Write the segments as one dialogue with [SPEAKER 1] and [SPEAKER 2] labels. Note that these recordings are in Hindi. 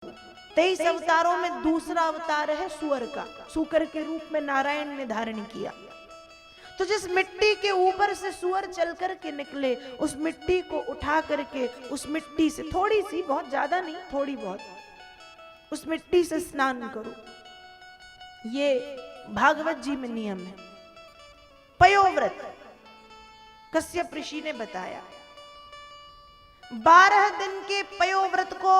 [SPEAKER 1] 23 अवतारों में दूसरा अवतार है सुअर का। सूकर के रूप में नारायण ने धारण किया। तो जिस मिट्टी के ऊपर से सुअर चल करके निकले, उस मिट्टी को उठा करके उस मिट्टी से थोड़ी सी, बहुत ज्यादा नहीं, थोड़ी बहुत, उस मिट्टी से स्नान करो। ये भागवत जी में नियम है। पयोव्रत कश्यप ऋषि ने बताया। 12 दिन के पयोव्रत को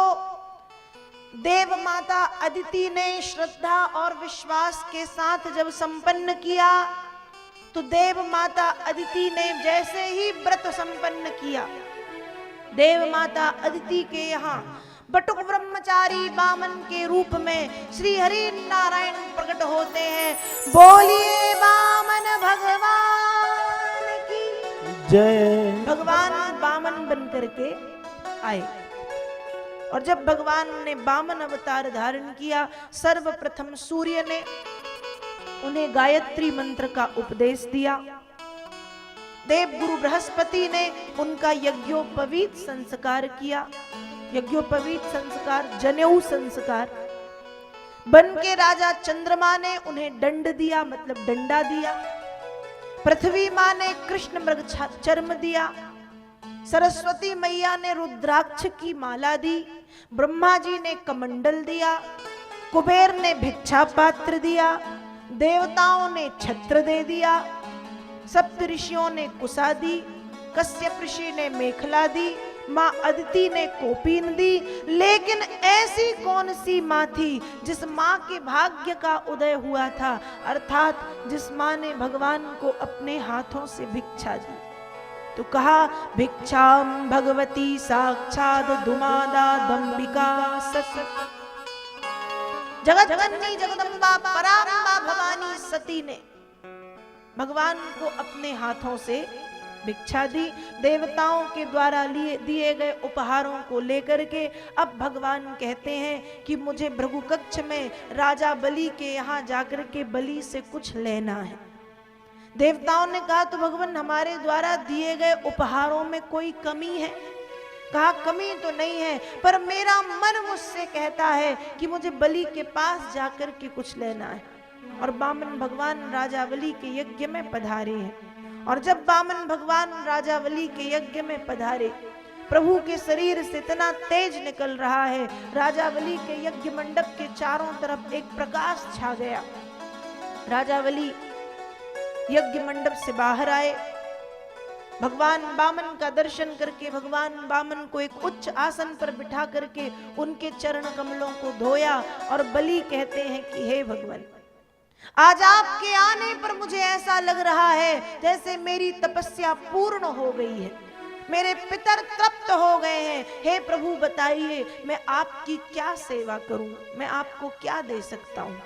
[SPEAKER 1] देव माता अदिति ने श्रद्धा और विश्वास के साथ जब संपन्न किया, तो देव माता अदिति ने जैसे ही व्रत संपन्न किया, देव माता अदिति के यहाँ बटुक ब्रह्मचारी वामन के रूप में श्री हरि नारायण प्रकट होते हैं। बोलिए वामन भगवान की
[SPEAKER 2] जय।
[SPEAKER 1] भगवान वामन बन करके आए। और जब भगवान ने वामन अवतार धारण किया, सर्वप्रथम सूर्य ने उन्हें गायत्री मंत्र का उपदेश दिया। देव गुरु बृहस्पति ने उनका यज्ञोपवीत संस्कार किया। यज्ञोपवीत संस्कार, जनेऊ संस्कार। बन के राजा चंद्रमा ने उन्हें दंड दिया, मतलब डंडा दिया। पृथ्वी मां ने कृष्ण मृग चर्म दिया। सरस्वती मैया ने रुद्राक्ष की माला दी। ब्रह्मा जी ने कमंडल दिया। कुबेर ने भिक्षा पात्र दिया। देवताओं ने छत्र दे दिया। सप्त ऋषियों ने कुसा दी। कश्यप ऋषि ने मेखला दी। माँ अदिति ने कोपीन दी। लेकिन ऐसी कौन सी माँ थी जिस माँ के भाग्य का उदय हुआ था, अर्थात जिस माँ ने भगवान को अपने हाथों से भिक्षा दी। तो कहा, भिक्षाम भगवती साक्षात दुमादा दंबिका सत। जगत जननी जगदम्बा पराम्बा भवानी सती ने भगवान को अपने हाथों से भिक्षा दी। देवताओं के द्वारा दिए गए उपहारों को लेकर के अब भगवान कहते हैं कि मुझे भृगु कक्ष में राजा बलि के यहाँ जाकर के बलि से कुछ लेना है। देवताओं ने कहा, तो भगवान हमारे द्वारा दिए गए उपहारों में कोई कमी है? कहा, कमी तो नहीं है, पर मेरा मन मुझसे कहता है कि मुझे बलि के पास जाकर के कुछ लेना है। और वामन भगवान राजावली के यज्ञ में पधारे हैं। और जब वामन भगवान राजावली के यज्ञ में पधारे, प्रभु के शरीर से इतना तेज निकल रहा है, राजावली के यज्ञ मंडप के चारों तरफ एक प्रकाश छा गया। राजावली यज्ञ मंडप से बाहर आए। भगवान वामन का दर्शन करके भगवान वामन को एक उच्च आसन पर बिठा करके उनके चरण कमलों को धोया। और बलि कहते हैं कि हे भगवान, आज आपके आने पर मुझे ऐसा लग रहा है जैसे मेरी तपस्या पूर्ण हो गई है, मेरे पितर तृप्त हो गए हैं। हे प्रभु बताइए, मैं आपकी क्या सेवा करूं, मैं आपको क्या दे सकता हूं?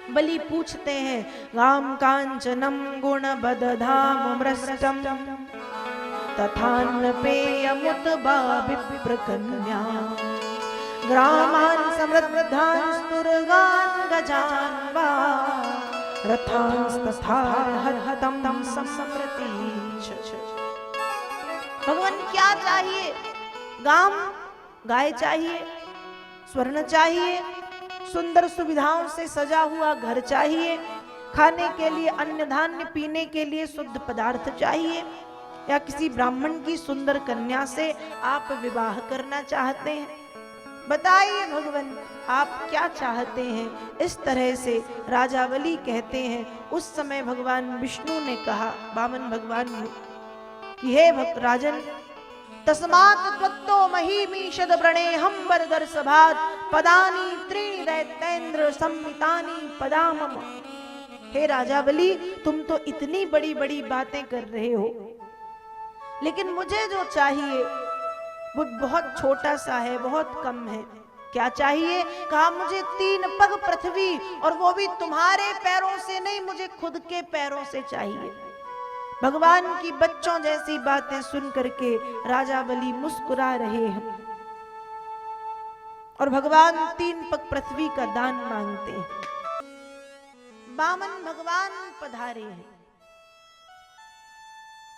[SPEAKER 1] बलि पूछते हैं, गाम कांचनम गुण बदधाम मृष्टम तथान्न पेयमुत विप्र कन्या ग्रामान समृद्धान स्तुर्गान गजान वा रथांस्तथा हतम समृति। भगवान क्या चाहिए? गाम, गाय चाहिए, स्वर्ण चाहिए, सुंदर सुविधाओं से सजा हुआ घर चाहिए, खाने के लिए अन्न धान्य, पीने के लिए शुद्ध पदार्थ चाहिए, या किसी ब्राह्मण की सुंदर कन्या से आप विवाह करना चाहते हैं? बताइए भगवान, आप क्या चाहते हैं? इस तरह से राजावली कहते हैं। उस समय भगवान विष्णु ने कहा वामन भगवान ने कि हे भक्त राजन, तस्मात् त्वत्तो महीमीषद व्रणेहं वरदर्शभात् पदानि त्रीणि दैत्येन्द्र संमितानि पदामम। हे राजावली, तुम तो इतनी बड़ी बड़ी बातें कर रहे हो, लेकिन मुझे जो चाहिए वो बहुत छोटा सा है, बहुत कम है। क्या चाहिए? कहा, मुझे 3 पग पृथ्वी, और वो भी तुम्हारे पैरों से नहीं, मुझे खुद के पैरों से चाहिए। भगवान की बच्चों जैसी बातें सुन करके राजावली मुस्कुरा रहे हैं और भगवान 3 पग पृथ्वी का दान मांगते हैं। वामन भगवान पधारे हैं।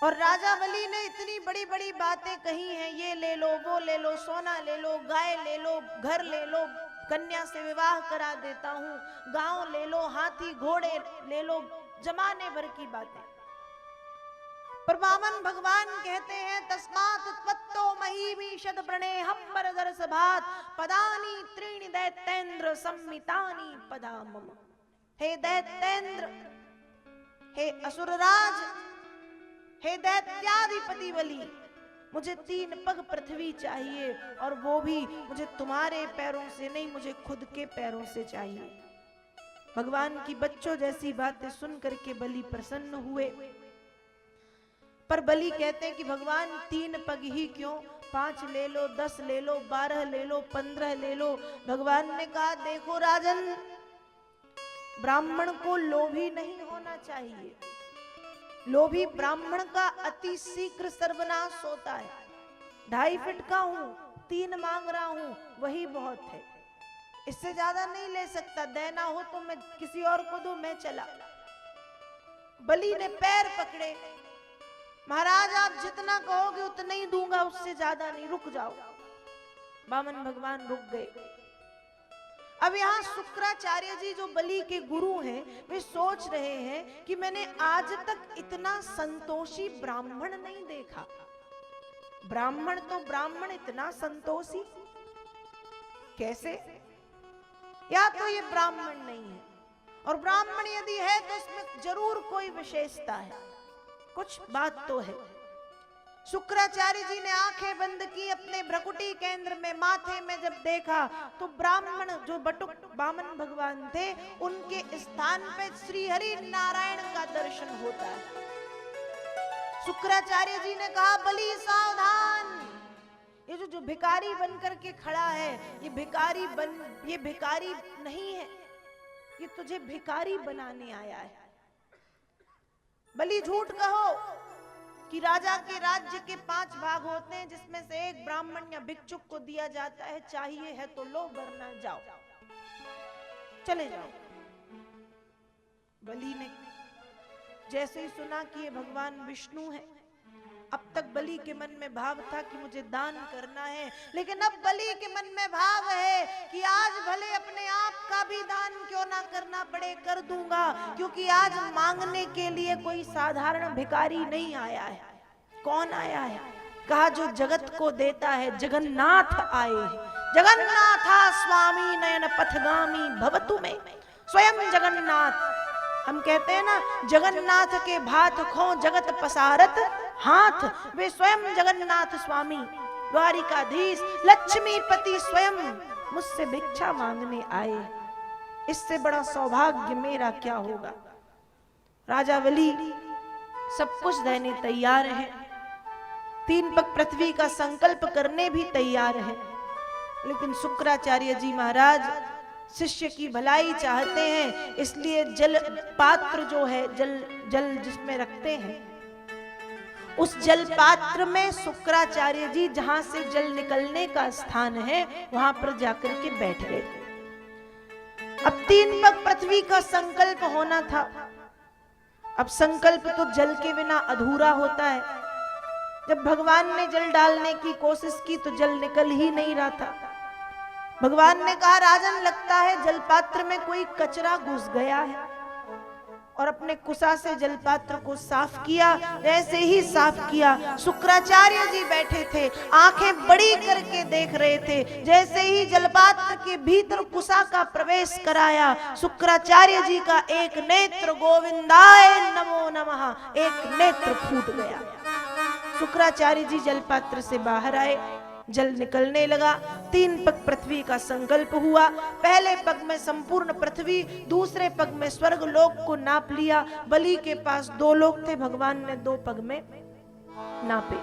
[SPEAKER 1] और राजा बलि ने इतनी बड़ी बड़ी बातें कही हैं, ये ले लो, वो ले लो, सोना ले लो, गाय ले लो, घर ले लो, कन्या से विवाह करा देता हूं, गांव ले लो, हाथी घोड़े ले लो, जमाने भर की बातें। पर वामन भगवान कहते हैं तस्मात् त्वत्तो महीमीषद व्रणे हम्बर दरसभात पदानि त्रीणि दैत्येन्द्र सम्मितानि पदा मम। हे दैत्येन्द्र, हे असुरराज, हे दैत्याधिपति बलि, मुझे 3 पग पृथ्वी चाहिए, और वो भी मुझे तुम्हारे पैरों से नहीं, मुझे खुद के पैरों से चाहिए। भगवान की बच्चों जैसी बातें सुन करके बलि प्रसन्न हुए। पर बलि कहते हैं कि भगवान 3 पग ही क्यों, 5 ले लो, 10 ले लो, 12 ले लो, 15 ले लो। भगवान ने कहा देखो राजन, ब्राह्मण को लोभी नहीं होना चाहिए। लोभी ब्राह्मण का अति शीघ्र सर्वनाश होता है। 2.5 फीट का हूं, 3 मांग रहा हूं, वही बहुत है, इससे ज्यादा नहीं ले सकता। देना हो तो मैं किसी और को दूं, मैं चला। बलि ने पैर पकड़े, महाराज आप जितना कहोगे उतना ही दूंगा, उससे ज्यादा नहीं, रुक जाओ। वामन भगवान रुक गए। अब यहाँ शुक्राचार्य जी जो बलि के गुरु हैं, वे सोच रहे हैं कि मैंने आज तक इतना संतोषी ब्राह्मण नहीं देखा। ब्राह्मण तो ब्राह्मण, इतना संतोषी कैसे? या तो ये ब्राह्मण नहीं है, और ब्राह्मण यदि है तो इसमें जरूर कोई विशेषता है, कुछ बात तो है। शुक्राचार्य जी ने आंखें बंद की, अपने भ्रकुटी केंद्र में माथे में जब देखा तो ब्राह्मण जो बटुक वामन भगवान थे, उनके स्थान पे श्री हरि नारायण का दर्शन होता है। शुक्राचार्य जी ने कहा बलि सावधान, ये जो भिखारी बन करके खड़ा है, ये भिखारी नहीं है, ये तुझे भिखारी बनाने आया है। बलि झूठ कहो कि राजा के राज्य के 5 भाग होते हैं, जिसमें से 1 ब्राह्मण या भिक्षुक को दिया जाता है, चाहिए है तो लो, वरना जाओ, चले जाओ। बलि ने जैसे ही सुना कि ये भगवान विष्णु है, अब तक बलि के मन में भाव था कि मुझे दान करना है, लेकिन अब बलि के मन में भाव है कि आज भले अपने आप का भी दान क्यों ना करना पड़े, कर दूंगा, क्योंकि आज मांगने के लिए कोई साधारण भिखारी नहीं आया है। कौन आया है? कहा जो जगत को देता है, जगन्नाथ आए हैं। जगन्नाथा स्वामी नयन पथगामी भवतु में, स्वयं जगन्नाथ। हम कहते हैं ना, जगन्नाथ के भात खो जगत पसारत हाथ, वे स्वयं जगन्नाथ स्वामी द्वारिकाधीश लक्ष्मीपति स्वयं मुझसे भिक्षा मांगने आए। इससे बड़ा सौभाग्य मेरा क्या होगा। राजा बलि सब कुछ देने तैयार है, 3 पग पृथ्वी का संकल्प करने भी तैयार है, लेकिन शुक्राचार्य जी महाराज शिष्य की भलाई चाहते हैं, इसलिए जल पात्र जो है, जल जिसमें रखते हैं, उस जल पात्र में शुक्राचार्य जी जहां से जल निकलने का स्थान है, वहां पर जाकर के बैठ गए। अब 3 पग पृथ्वी का संकल्प होना था। अब संकल्प तो जल के बिना अधूरा होता है। जब भगवान ने जल डालने की कोशिश की तो जल निकल ही नहीं रहा था। भगवान ने कहा राजन, लगता है जलपात्र में कोई कचरा घुस गया है, और अपने कुशा से जलपात्र को साफ किया। जैसे ही साफ किया, शुक्राचार्य जी बैठे थे, आंखें बड़ी करके देख रहे थे। जैसे ही जलपात्र के भीतर कुशा का प्रवेश कराया, शुक्राचार्य जी का एक नेत्र, गोविंदाय नमो नमः, एक नेत्र फूट गया। शुक्राचार्य जी जलपात्र से बाहर आए, जल निकलने लगा। 3 पग पृथ्वी का संकल्प हुआ। पहले पग में संपूर्ण पृथ्वी, दूसरे पग में स्वर्ग लोक को नाप लिया। बलि के पास 2 लोक थे, भगवान ने 2 पग में नापे।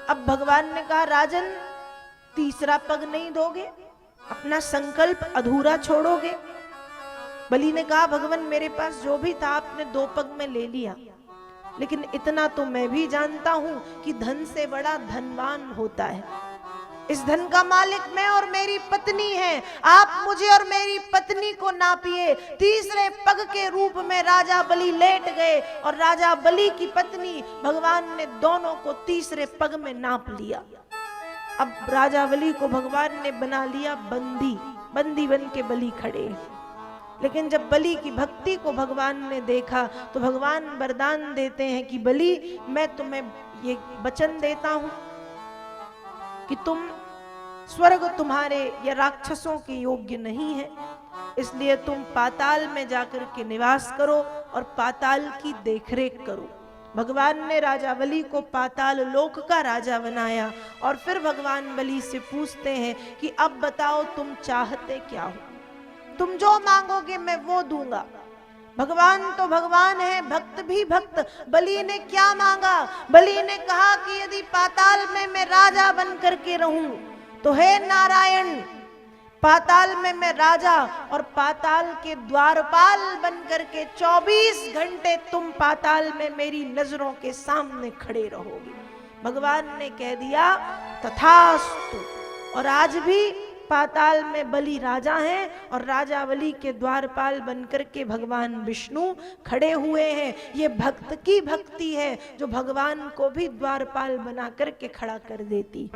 [SPEAKER 1] अब भगवान ने कहा राजन, तीसरा पग नहीं दोगे, अपना संकल्प अधूरा छोड़ोगे? बलि ने कहा भगवान, मेरे पास जो भी था आपने 2 पग में ले लिया, लेकिन इतना तो मैं भी जानता हूं कि धन से बड़ा धनवान होता है। इस धन का मालिक मैं और मेरी पत्नी है, आप मुझे और मेरी पत्नी को नापिए। तीसरे पग के रूप में राजा बलि लेट गए और राजा बलि की पत्नी, भगवान ने दोनों को तीसरे पग में नाप लिया। अब राजा बलि को भगवान ने बना लिया बंदी, बंदी बन के बलि खड़े। लेकिन जब बलि की भक्ति को भगवान ने देखा तो भगवान वरदान देते हैं कि बलि, मैं तुम्हें ये वचन देता हूं कि तुम स्वर्ग तुम्हारे या राक्षसों के योग्य नहीं है, इसलिए तुम पाताल में जाकर के निवास करो और पाताल की देखरेख करो। भगवान ने राजा बलि को पाताल लोक का राजा बनाया और फिर भगवान बलि से पूछते हैं कि अब बताओ तुम चाहते क्या हो, तुम जो मांगोगे मैं वो दूंगा। भगवान तो भगवान है, भक्त भी भक्त। बलि ने क्या मांगा? बलि ने कहा कि यदि पाताल में मैं राजा बन करके रहूं तो हे नारायण, पाताल में मैं राजा और पाताल के द्वारपाल बन करके 24 घंटे तुम पाताल में मेरी नजरों के सामने खड़े रहोगे। भगवान ने कह दिया तथास्तु। और आज भी पाताल में बलि राजा हैं और राजा बलि के द्वारपाल बनकर के भगवान विष्णु खड़े हुए हैं। ये भक्त की भक्ति है जो भगवान को भी द्वारपाल बना करके खड़ा कर देती।